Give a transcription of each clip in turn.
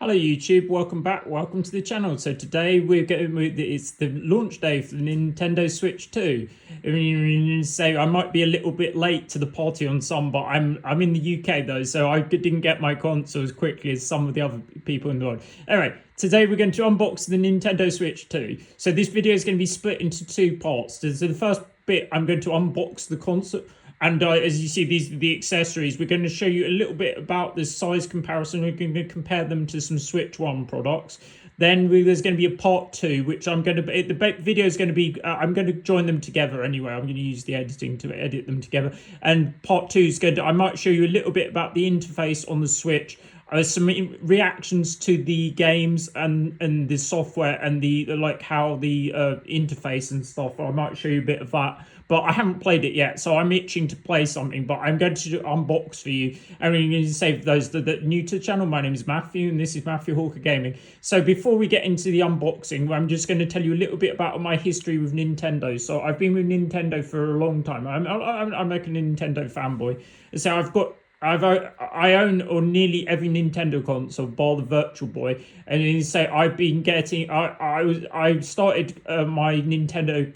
Hello YouTube, welcome back, welcome to the channel. So today it's the launch day for the Nintendo Switch 2. I might be a little bit late to the party on some, but I'm in the UK though, so I didn't get my console as quickly as some of the other people in the world. Anyway, today we're going to unbox the Nintendo Switch 2. So this video is going to be split into two parts. So the first bit, I'm going to unbox the console. And as you see, these are the accessories. We're going to show you a little bit about the size comparison. We're going to compare them to some Switch 1 products. Then there's going to be a part 2, which I'm going to... The video is going to be... I'm going to join them together anyway. I'm going to use the editing to edit them together. And part 2 is going to... I might show you a little bit about the interface on the Switch. Some reactions to the games and the software and the how the interface and stuff. I might show you a bit of that, but I haven't played it yet, so I'm itching to play something. But I'm going to unbox for you. I'm going to say for those that are new to the channel, my name is Matthew, and this is Matthew Hawker Gaming. So before we get into the unboxing, I'm just going to tell you a little bit about my history with Nintendo. So I've been with Nintendo for a long time. I'm like a Nintendo fanboy. So I own or nearly every Nintendo console, bar the Virtual Boy, and you say I've been getting. I started my Nintendo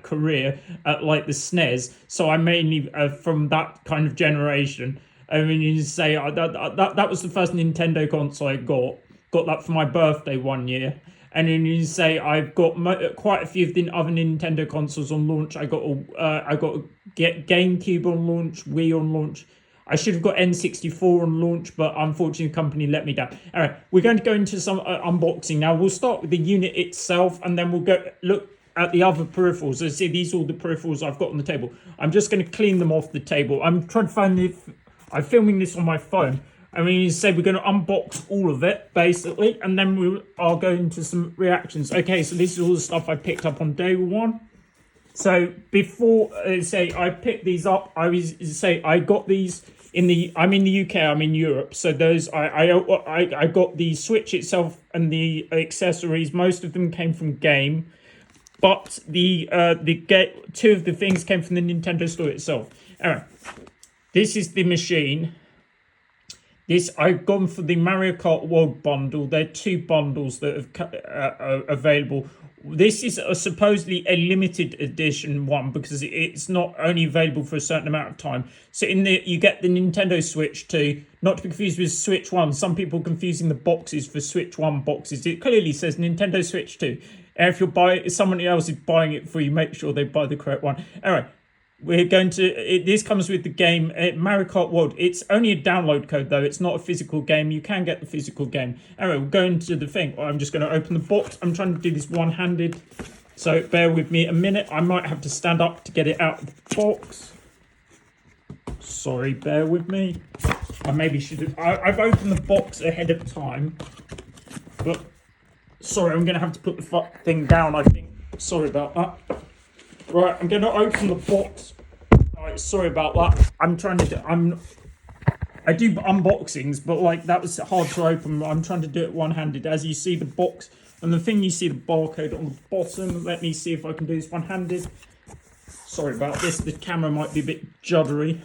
career at the SNES, so I'm mainly from that kind of generation. I mean, you say that was the first Nintendo console I got. Got that for my birthday one year. And then you say I've got quite a few of the other Nintendo consoles on launch. I got GameCube on launch, Wii on launch. I should have got N64 on launch, but unfortunately the company let me down. All right, we're going to go into some unboxing now. We'll start with the unit itself, and then we'll go look at the other peripherals. So see, these are all the peripherals I've got on the table. I'm just going to clean them off the table. I'm trying to find I'm filming this on my phone. I mean, you say we're going to unbox all of it, basically, and then I'll go into some reactions. Okay, so this is all the stuff I picked up on day one. So before I picked these up, I got these I'm in the UK, I'm in Europe. So those I got the Switch itself and the accessories. Most of them came from Game, but two of the things came from the Nintendo store itself. Anyway, this is the machine. I've gone for the Mario Kart World bundle. There are two bundles that are available. This is supposedly a limited edition one because it's not only available for a certain amount of time. So you get the Nintendo Switch 2, not to be confused with Switch 1. Some people are confusing the boxes for Switch 1 boxes. It clearly says Nintendo Switch 2. And if someone else is buying it for you, make sure they buy the correct one. Anyway, this comes with the game Mario Kart World. It's only a download code though. It's not a physical game. You can get the physical game. Anyway, we'll go into the thing. I'm just going to open the box. I'm trying to do this one-handed, so bear with me a minute. I might have to stand up to get it out of the box. Sorry, bear with me. I maybe should have... I've opened the box ahead of time, but sorry, I'm going to have to put the thing down, I think. Sorry about that. Right, I'm going to open the box. Alright, sorry about that. I do unboxings, but that was hard to open. I'm trying to do it one-handed. As you see the box, and the thing you see the barcode on the bottom. Let me see if I can do this one-handed. Sorry about this. The camera might be a bit juddery.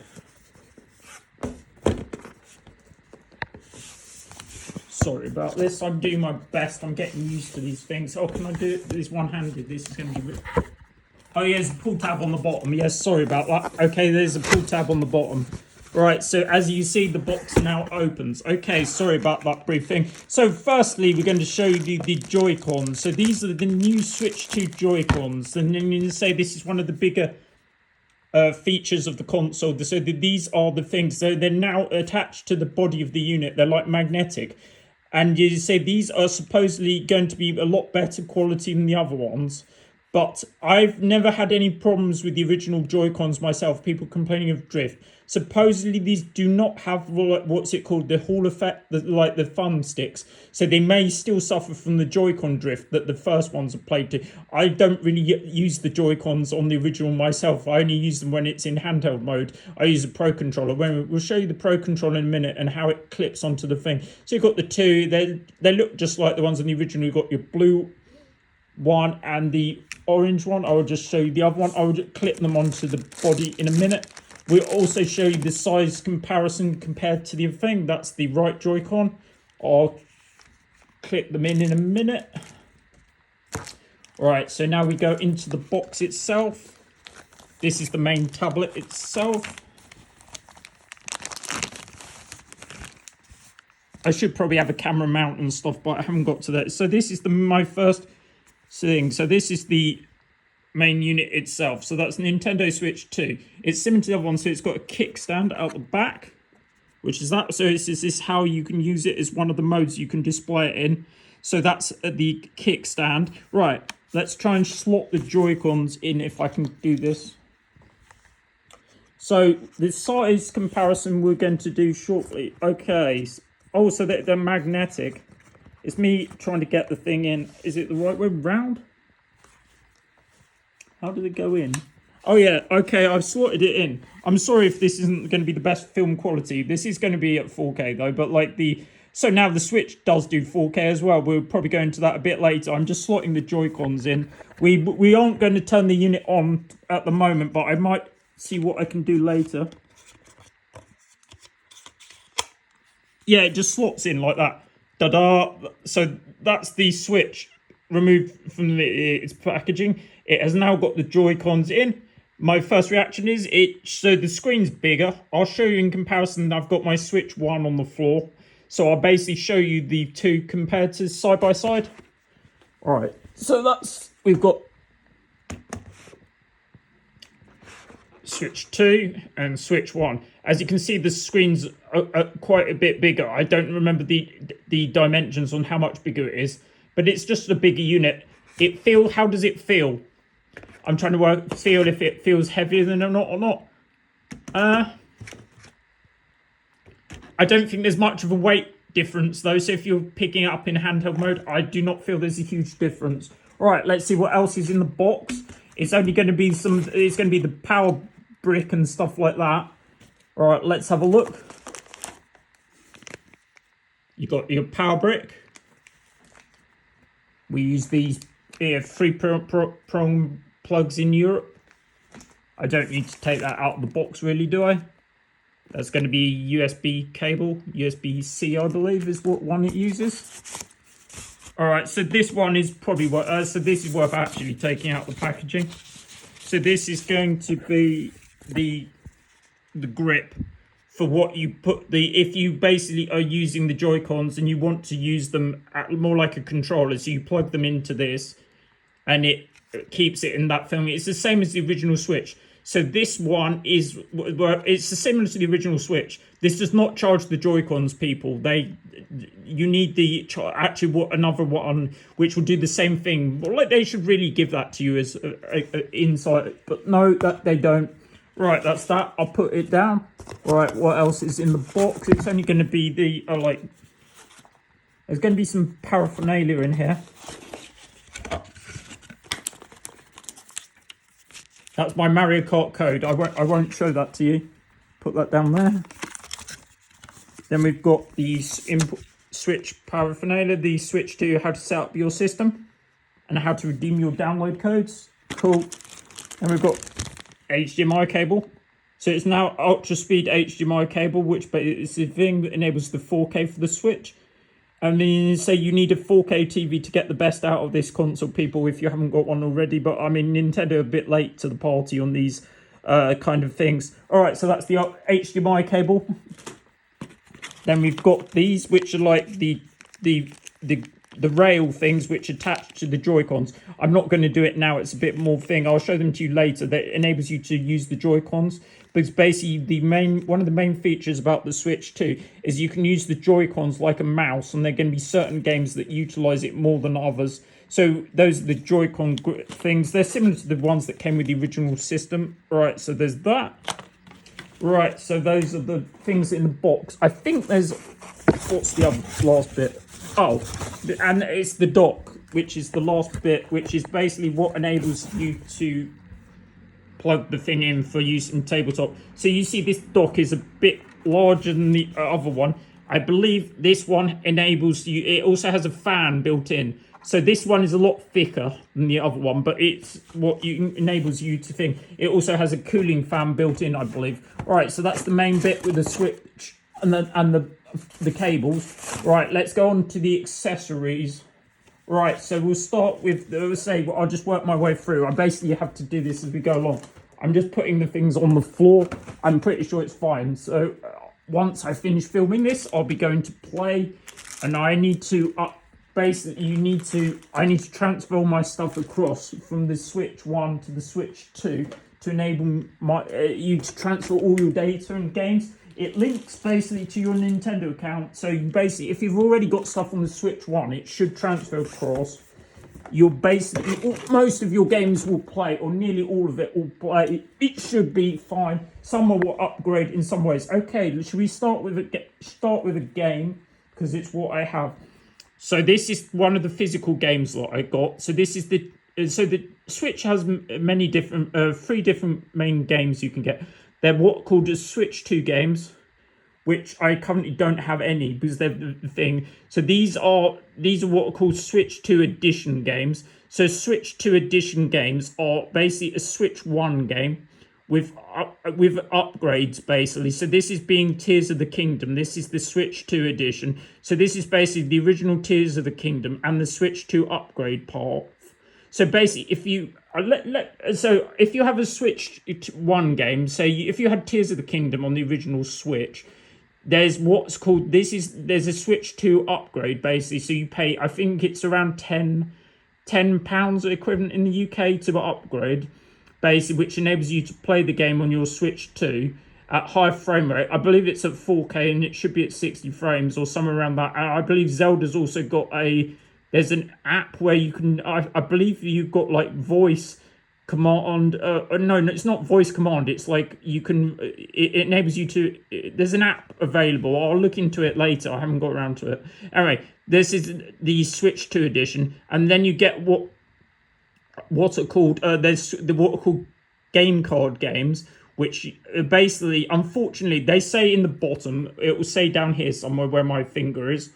Sorry about this. I'm doing my best. I'm getting used to these things. Oh, can I do this one-handed? This is going to be... Oh, yeah, there's a pull tab on the bottom. Yes, sorry about that. Okay, there's a pull tab on the bottom. Right, so as you see, the box now opens. Okay, sorry about that brief thing. So firstly, we're going to show you the Joy-Cons. So these are the new Switch 2 Joy-Cons. And then you say this is one of the bigger features of the console. So these are the things. So they're now attached to the body of the unit. They're like magnetic. And you say these are supposedly going to be a lot better quality than the other ones. But I've never had any problems with the original Joy-Cons myself, people complaining of drift. Supposedly these do not have, what's it called, the Hall effect, the thumb sticks. So they may still suffer from the Joy-Con drift that the first ones are played to. I don't really use the Joy-Cons on the original myself. I only use them when it's in handheld mode. I use a Pro Controller. We'll show you the Pro Controller in a minute and how it clips onto the thing. So you've got the two, they look just like the ones in the original. You've got your blue one and the orange one. I will just show you the other one. I will just clip them onto the body in a minute. We'll also show you the size comparison compared to the thing. That's the right Joy-Con. I'll clip them in a minute. Right, so now we go into the box itself. This is the main tablet itself. I should probably have a camera mount and stuff, but I haven't got to that. So this is my first thing. So this is the main unit itself. So that's Nintendo Switch 2. It's similar to the other one, so it's got a kickstand out the back, which is that. So this is how you can use it as one of the modes you can display it in. So that's the kickstand. Right, let's try and slot the Joy-Cons in if I can do this. So the size comparison we're going to do shortly. Okay. Oh, so they're magnetic. It's me trying to get the thing in. Is it the right way round? How did it go in? Oh yeah, okay, I've slotted it in. I'm sorry if this isn't going to be the best film quality. This is going to be at 4K though, but like so now the Switch does do 4K as well. We'll probably go into that a bit later. I'm just slotting the Joy-Cons in. We aren't going to turn the unit on at the moment, but I might see what I can do later. Yeah, it just slots in like that. Da-da. So that's the Switch removed from its packaging. It has now got the Joy-Cons in. My first reaction is so the screen's bigger. I'll show you in comparison. I've got my Switch 1 on the floor. So I'll basically show you the two compared to side by side. All right. So we've got Switch 2 and Switch 1. As you can see, the screen's quite a bit bigger. I don't remember the dimensions on how much bigger it is, but it's just a bigger unit. How does it feel? I'm trying to feel if it feels heavier than or not. I don't think there's much of a weight difference though. So if you're picking it up in handheld mode, I do not feel there's a huge difference. All right, let's see what else is in the box. It's only going to be it's going to be the power brick and stuff like that. All right, let's have a look. You got your power brick. We use these 3-prong plugs in Europe. I don't need to take that out of the box really, do I? That's going to be USB cable. USB-C, I believe, is what one it uses. All right, so this one is probably so this is worth actually taking out the packaging. So this is going to be the grip for what you put if you basically are using the Joy-Cons and you want to use them more like a controller. So you plug them into this and it keeps it in that film. It's the same as the original Switch. So this one it's similar to the original Switch. This does not charge the Joy-Cons, people. You need another one which will do the same thing. Well, like, they should really give that to you as a insight, but no, that they don't. Right, that's that. I'll put it down. All right, what else is in the box? It's only going to be there's going to be some paraphernalia in here. That's my Mario Kart code. I won't show that to you. Put that down there. Then we've got these Switch paraphernalia, the Switch 2, how to set up your system and how to redeem your download codes. Cool. And we've got HDMI cable. So it's now ultra speed HDMI cable, which is the thing that enables the 4K for the Switch. And then you say you need a 4K TV to get the best out of this console, people, if you haven't got one already. But I mean, Nintendo are a bit late to the party on these kind of things. All right, so that's the HDMI cable. Then we've got these, which are like the rail things which attach to the Joy-Cons. I'm not going to do it now. It's a bit more thing. I'll show them to you later. That enables you to use the Joy-Cons. Because basically one of the main features about the Switch 2 is you can use the Joy-Cons like a mouse, and there are going to be certain games that utilize it more than others. So those are the Joy-Con things. They're similar to the ones that came with the original system. Right, so there's that. Right, so those are the things in the box. I think what's the last bit? Oh, and it's the dock, which is the last bit, which is basically what enables you to plug the thing in for use in tabletop. So you see this dock is a bit larger than the other one. I believe this one enables you, it also has a fan built in. So this one is a lot thicker than the other one, but it's what enables you to think. It also has a cooling fan built in, I believe. All right, so that's the main bit with the Switch and the the cables. Right, let's go on to the accessories. Right, so we'll start with, I'll just work my way through. I basically have to do this as we go along. I'm just putting the things on the floor. I'm pretty sure it's fine. So once I finish filming this, I'll be going to play, and I need to I need to transfer all my stuff across from the Switch 1 to the Switch 2 to enable you to transfer all your data and games. It links basically to your Nintendo account. So basically, if you've already got stuff on the Switch 1, it should transfer across. You're basically, most of your games will play, or nearly all of it will play. It should be fine. Some will upgrade in some ways. Okay, should we start with a game, because it's what I have. So this is one of the physical games that I got. So this is the Switch has many different, 3 different main games you can get. They're what called as Switch 2 games, which I currently don't have any because they're the thing. So these are what are called Switch 2 Edition games. So Switch 2 Edition games are basically a Switch 1 game with upgrades, basically. So this is being Tears of the Kingdom. This is the Switch 2 Edition. So this is basically the original Tears of the Kingdom and the Switch 2 upgrade part. So basically, if you if you have a Switch 1 game, say if you had Tears of the Kingdom on the original Switch, there's what's called there's a Switch 2 upgrade, basically. So you pay, I think it's around £10 equivalent in the UK to upgrade, basically, which enables you to play the game on your Switch 2 at high frame rate. I believe it's at 4K and it should be at 60 frames or somewhere around that. And I believe Zelda's also got there's an app where you can, I believe you've got like voice command, no, it's not voice command, it's like you can, it enables you to, there's an app available. I'll look into it later, I haven't got around to it. Anyway, this is the Switch 2 edition, and then you get what are called, there's what are called game card games, which basically, unfortunately, they say in the bottom, it will say down here somewhere where my finger is,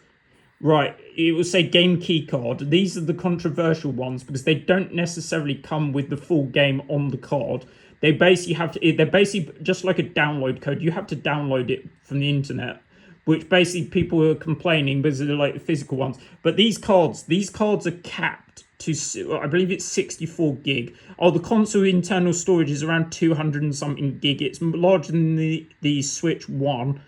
right, it will say game key card. These are the controversial ones because they don't necessarily come with the full game on the card. They basically they're basically just like a download code. You have to download it from the internet, which basically people are complaining because they're like the physical ones. But these cards are capped to, I believe it's 64 gig. Oh, the console internal storage is around 200 and something gig. It's larger than the Switch 1.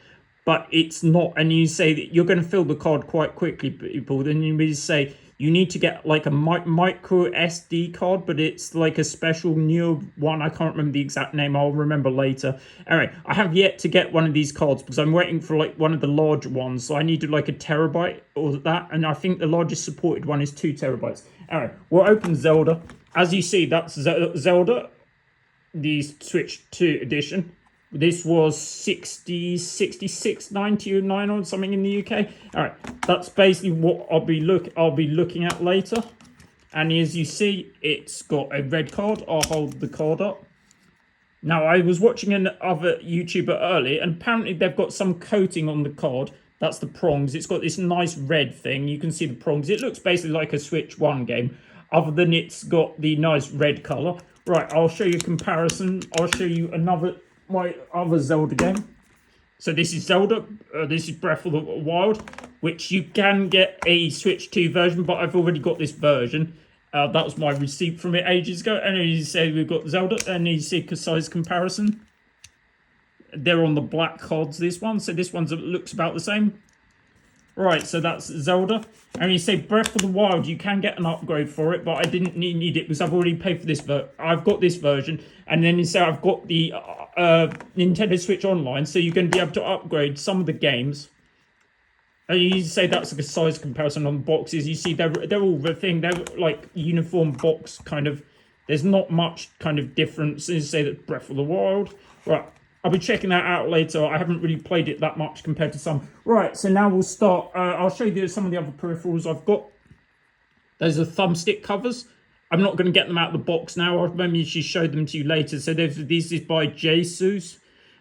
But it's not, and you say that you're going to fill the card quite quickly, people. Then you really say you need to get like a micro SD card, but it's like a special new one. I can't remember the exact name. I'll remember later. Anyway, I have yet to get one of these cards because I'm waiting for like one of the larger ones. So I needed like a terabyte or that, and I think the largest supported one is 2 terabytes. Anyway, we'll open Zelda. As you see, that's Zelda, the Switch 2 edition. This was 66.99 or something in the UK. All right, that's basically what I'll be looking at later. And as you see, it's got a red card. I'll hold the card up. Now, I was watching another YouTuber earlier, and apparently they've got some coating on the card. That's the prongs. It's got this nice red thing. You can see the prongs. It looks basically like a Switch 1 game, other than it's got the nice red colour. Right, I'll show you a comparison. I'll show you my other Zelda game. So this is Zelda, this is Breath of the Wild, which you can get a Switch 2 version, but I've already got this version. That was my receipt from it ages ago. And you say we've got Zelda, and you see a size comparison. They're on the black cards, this one, so this one looks about the same. Right, so that's Zelda. And you say Breath of the Wild, you can get an upgrade for it, but I didn't need it because I've already paid for this. I've got this version, and then you say I've got the Nintendo Switch Online, so you're going to be able to upgrade some of the games. And you say that's like a size comparison on the boxes. You see they're all the thing. They're like uniform box kind of. There's not much kind of difference. You say that Breath of the Wild. Right. I'll be checking that out later. I haven't really played it that much compared to some. Right, so now we'll start. I'll show you some of the other peripherals I've got. Those are thumbstick covers. I'm not going to get them out of the box now. I'll maybe show them to you later. So these is by Jesus.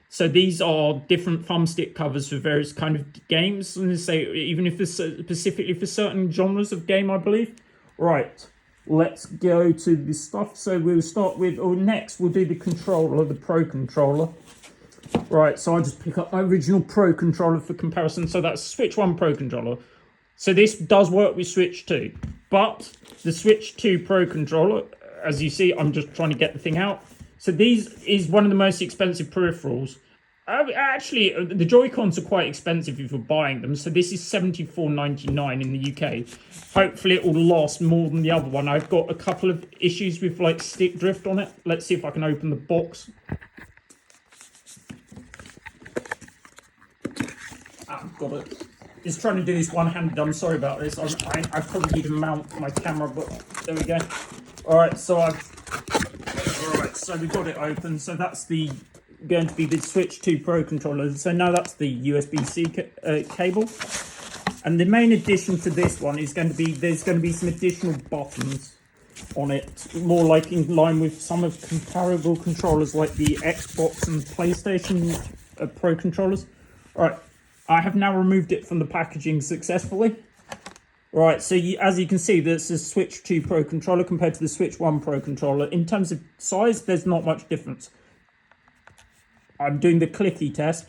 So these are different thumbstick covers for various kind of games. And say even if it's specifically for certain genres of game, I believe. Right, let's go to the stuff. So we'll start with, or next we'll do the controller, the Pro controller. Right, so I just pick up my original Pro controller for comparison. So that's Switch 1 Pro controller. So this does work with Switch 2. But the Switch 2 Pro controller, as you see, I'm just trying to get the thing out. So these is one of the most expensive peripherals. Actually, the Joy-Cons are quite expensive if you're buying them. So this is $74.99 in the UK. Hopefully it will last more than the other one. I've got a couple of issues with like stick drift on it. Let's see if I can open the box. I've got it. Just trying to do this one-handed. I'm sorry about this. I probably need to mount my camera, but there we go. All right, so we've got it open. So that's going to be the Switch 2 Pro controller. So now that's the USB-C cable. And the main addition to this one is going to be, there's going to be some additional buttons on it, more like in line with some of comparable controllers like the Xbox and PlayStation Pro controllers. All right, I have now removed it from the packaging successfully. All right, so as you can see, this is Switch 2 Pro controller compared to the Switch 1 Pro controller. In terms of size, there's not much difference. I'm doing the clicky test.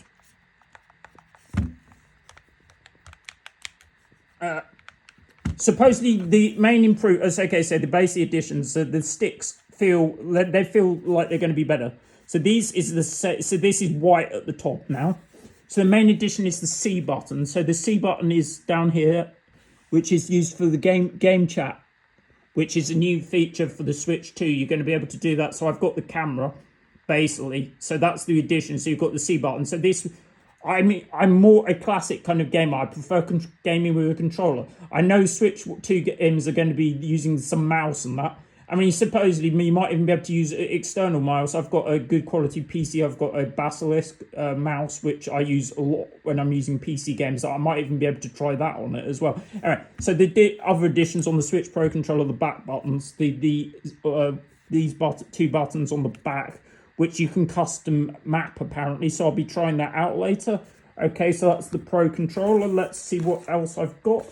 Supposedly the main improvement, okay, so the basic additions, so the sticks feel like they're going to be better. So this is white at the top now. So the main addition is the C button. So the C button is down here, which is used for the game chat, which is a new feature for the Switch 2. You're going to be able to do that. So I've got the camera, basically. So that's the addition. So you've got the C button. So this, I mean, I'm more a classic kind of gamer. I prefer gaming with a controller. I know Switch 2 games are going to be using some mouse and that. I mean, supposedly you might even be able to use external mouse. I've got a good quality PC. I've got a Basilisk mouse, which I use a lot when I'm using PC games. I might even be able to try that on it as well. All right, so the other additions on the Switch Pro controller, the back buttons, these two buttons on the back, which you can custom map apparently. So I'll be trying that out later. Okay, so that's the Pro controller. Let's see what else I've got.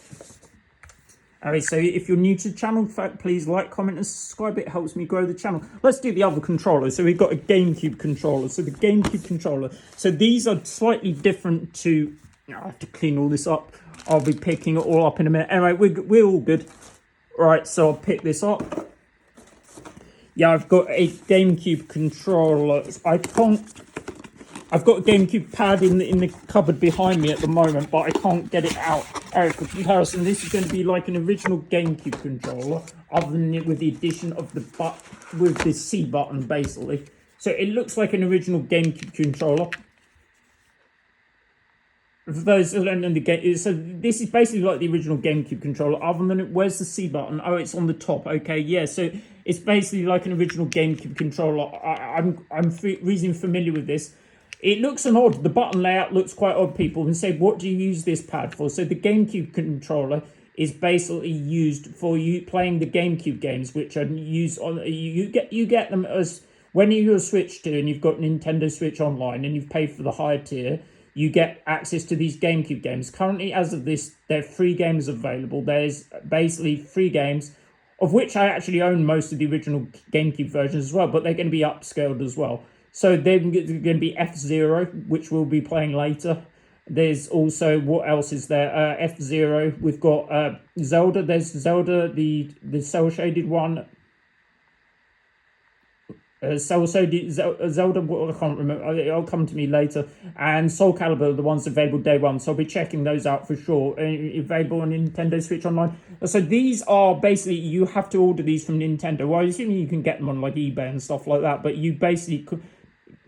Alright, so if you're new to the channel, in fact, please like, comment and subscribe. It helps me grow the channel. Let's do the other controller. So we've got a GameCube controller. So the GameCube controller. So these are slightly different to... I have to clean all this up. I'll be picking it all up in a minute. Anyway, we're all good. Right, so I'll pick this up. Yeah, I've got a GameCube controller. I've got a GameCube pad in the cupboard behind me at the moment, but I can't get it out. For comparison, this is going to be like an original GameCube controller, other than with the addition of with the C button, basically. So it looks like an original GameCube controller. For those who don't know the game, so this is basically like the original GameCube controller, other than where's the C button? Oh, it's on the top. Okay, yeah. So it's basically like an original GameCube controller. I'm reasonably familiar with this. It looks an odd. The button layout looks quite odd. People can say, "What do you use this pad for?" So the GameCube controller is basically used for you playing the GameCube games, which are used on you get them as when you're Switch 2 and you've got Nintendo Switch Online and you've paid for the higher tier. You get access to these GameCube games. Currently, as of this, there are 3 games available. There's basically 3 games, of which I actually own most of the original GameCube versions as well, but they're going to be upscaled as well. So they're going to be F-Zero, which we'll be playing later. There's also, what else is there? F-Zero. We've got Zelda. There's Zelda, the cel-shaded one. Zelda, I can't remember. It'll come to me later. And Soul Calibur, the ones available day one. So I'll be checking those out for sure. Available on Nintendo Switch Online. So these are basically, you have to order these from Nintendo. Well, I assume you can get them on like eBay and stuff like that. But you basically could.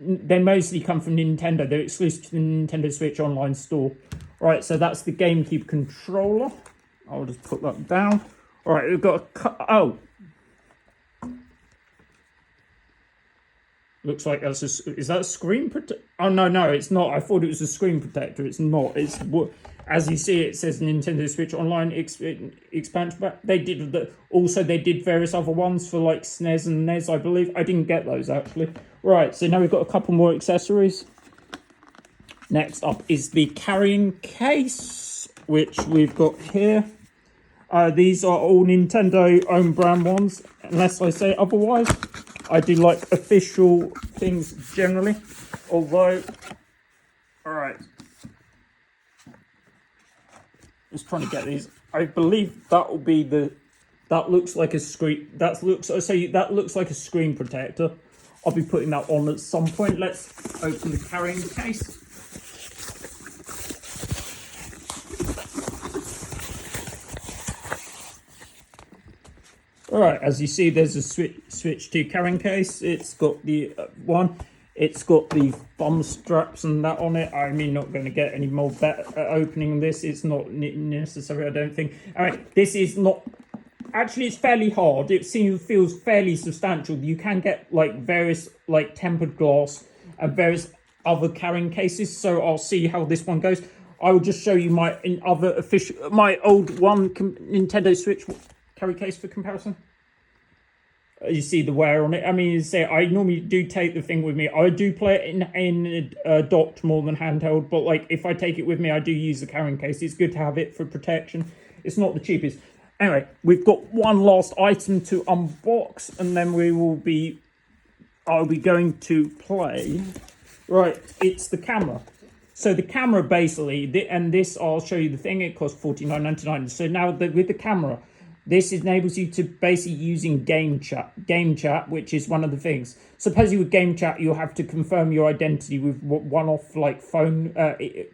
They mostly come from Nintendo. They're exclusive to the Nintendo Switch Online store. Right, so that's the GameCube controller. I'll just put that down. All right, we've got a... Looks like that's is that a screen protector? Oh, no, it's not. I thought it was a screen protector. It's not. It's what, as you see, it says Nintendo Switch Online expansion pack. They did various other ones for like SNES and NES, I believe. I didn't get those actually. Right, so now we've got a couple more accessories. Next up is the carrying case, which we've got here. These are all Nintendo own brand ones, unless I say otherwise. I do like official things generally, although, all right, just trying to get these. I believe that will be that looks like a screen. That looks like a screen protector. I'll be putting that on at some point. Let's open the carrying case. All right, as you see, there's a Switch 2 carrying case. It's got the it's got the thumb straps and that on it. I mean, not going to get any more better opening this. It's not necessary, I don't think. All right, this is not... Actually, it's fairly hard. It feels fairly substantial. You can get like various like tempered glass and various other carrying cases. So I'll see how this one goes. I will just show you my old Nintendo Switch carry case for comparison. You see the wear on it. I mean, I normally do take the thing with me. I do play it in docked more than handheld, but like if I take it with me, I do use the carrying case. It's good to have it for protection. It's not the cheapest. Anyway, we've got one last item to unbox, and then I'll be going to play. Right, it's the camera. So the camera basically, and this, I'll show you the thing, it costs $49.99. So now with the camera, this enables you to basically using game chat, which is one of the things. Suppose you with game chat, you'll have to confirm your identity with one-off like phone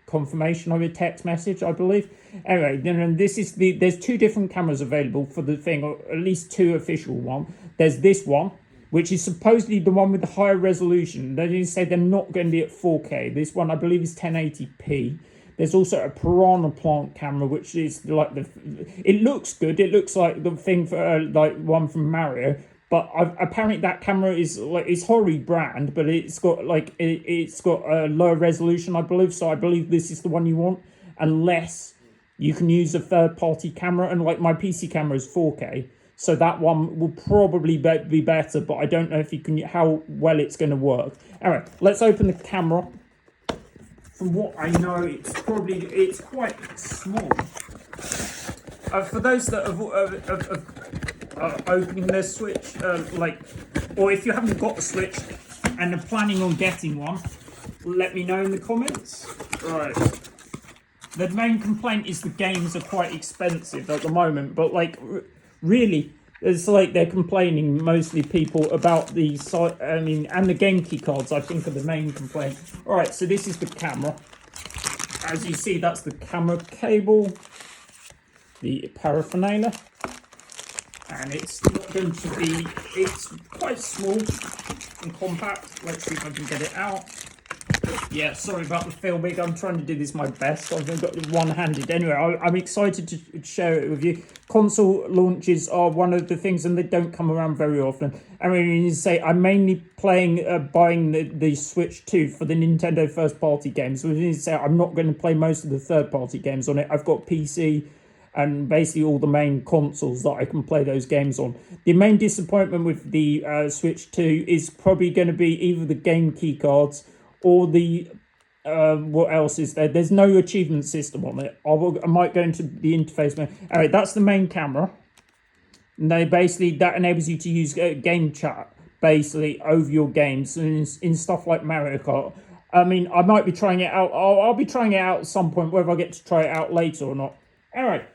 confirmation of a text message, I believe. Anyway, then there's two different cameras available for the thing, or at least two official ones. There's this one, which is supposedly the one with the higher resolution. They say they're not going to be at 4K. This one, I believe, is 1080p. There's also a piranha plant camera, which is like it looks good. It looks like the thing for like one from Mario. But apparently that camera is like, it's Hori brand, but it's got a lower resolution, I believe. So I believe this is the one you want, unless you can use a third-party camera. And like my PC camera is 4K, so that one will probably be better. But I don't know if you can how well it's going to work. All right, let's open the camera. From what I know, it's quite small. For those that are opening their Switch, or if you haven't got a Switch and are planning on getting one, let me know in the comments. Right. The main complaint is the games are quite expensive at the moment, but like really, it's like they're complaining, mostly people, about the site. I mean, and the game key cards, I think, are the main complaint. All right, so this is the camera. As you see, that's the camera cable, the paraphernalia, and it's not going to be. It's quite small and compact. Let's see if I can get it out. Yeah, sorry about the filming. I'm trying to do this my best. I've got it one-handed. Anyway, I'm excited to share it with you. Console launches are one of the things, and they don't come around very often. I mean, I'm mainly buying the Switch 2 for the Nintendo first-party games. So I'm not going to play most of the third-party games on it. I've got PC and basically all the main consoles that I can play those games on. The main disappointment with the Switch 2 is probably going to be either the game key cards or the what else is there? There's no achievement system on it. I might go into the interface. All right, that's the main camera. And that enables you to use game chat basically over your games and in stuff like Mario Kart. I mean, I might be trying it out. I'll be trying it out at some point, whether I get to try it out later or not. All right,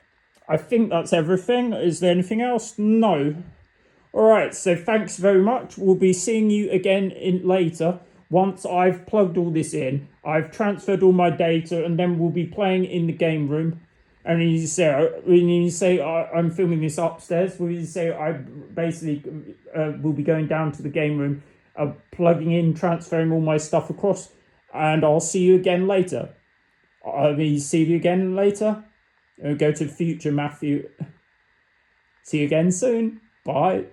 I think that's everything. Is there anything else? No. All right, so thanks very much. We'll be seeing you again later. Once I've plugged all this in, I've transferred all my data, and then we'll be playing in the game room. And when you say I'm filming this upstairs, when you say I basically will be going down to the game room, plugging in, transferring all my stuff across, and I'll see you again later. See you again later. Go to future Matthew. See you again soon. Bye.